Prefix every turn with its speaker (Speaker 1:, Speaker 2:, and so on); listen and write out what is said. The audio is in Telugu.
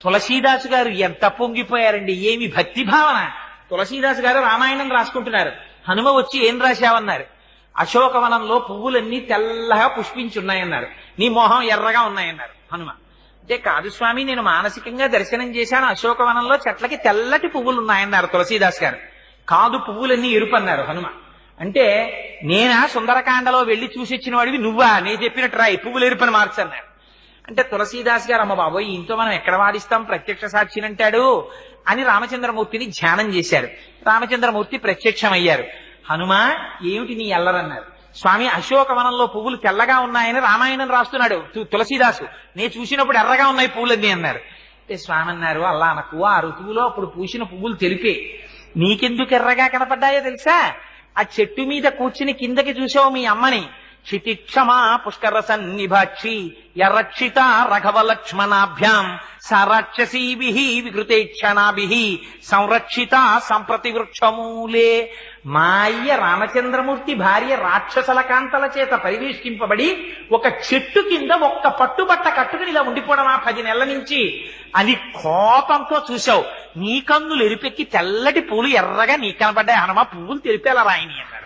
Speaker 1: తులసీదాసు గారు ఎంత పొంగిపోయారండి, ఏమి భక్తి భావన. తులసీదాసు గారు రామాయణం రాసుకుంటున్నారు. హనుమ వచ్చి ఏం రాశావన్నారు. అశోకవనంలో పువ్వులన్నీ తెల్లగా పుష్పించున్నాయన్నారు. నీ మొహం ఎర్రగా ఉన్నాయన్నారు హనుమ. అంటే కాదు స్వామి, నేను మానసికంగా దర్శనం చేశాను, అశోకవనంలో చెట్లకి తెల్లటి పువ్వులు ఉన్నాయన్నారు తులసీదాస్ గారు. కాదు, పువ్వులన్నీ ఎరుపు అన్నారు హనుమ. అంటే నేనా సుందరకాండలో వెళ్లి చూసొచ్చిన వాడివి నువ్వా, నేను చెప్పినట్టు రాయి, పువ్వులు ఎరుపని మార్చన్నారు. అంటే తులసీదాస్ గారు, అమ్మ బాబోయ్, ఇంతో మనం ఎక్కడ వాదిస్తాం, ప్రత్యక్ష సాక్షినంటాడు అని రామచంద్రమూర్తిని ధ్యానం చేశారు. రామచంద్రమూర్తి ప్రత్యక్షమయ్యారు. హనుమ, ఏమిటి నీ ఎల్లరన్నారు. స్వామి, అశోకవనంలో పువ్వులు తెల్లగా ఉన్నాయని రామాయణం రాస్తున్నాడు తులసీదాసు, నేను చూసినప్పుడు ఎర్రగా ఉన్నాయి పువ్వులన్నీ అన్నారు. అంటే స్వామి అన్నారు, అల్లా అనకు, ఆ ఋతువులో అప్పుడు పూసిన పువ్వులు తెలిపే, నీకెందుకు ఎర్రగా కనపడ్డాయో తెలుసా, ఆ చెట్టు మీద కూర్చుని కిందకి చూసావు మీ అమ్మని, క్షితిక్షమా పుష్కర సన్నిభాక్షి యరక్షిత రఘవ లక్ష్మణాభ్యాం సారాక్షసీభి వికృతేక్షణాభి సంరక్షిత సంప్రతి వృక్షమూలే. మా అయ్య రామచంద్రమూర్తి భార్య రాక్షసల కాంతల చేత పరివేష్టింపబడి ఒక చెట్టు కింద ఒక్క పట్టుబట్ట కట్టుకుని ఇలా ఉండిపోవడం 10 నెలల నుంచి అది కోపంతో చూశావు. నీ కన్నులు ఎరిపెక్కి తెల్లటి పూలు ఎర్రగా నీ కనబడ్డాయి హనుమ, పువ్వులు తెలిపేలా రాయిని అన్నారు.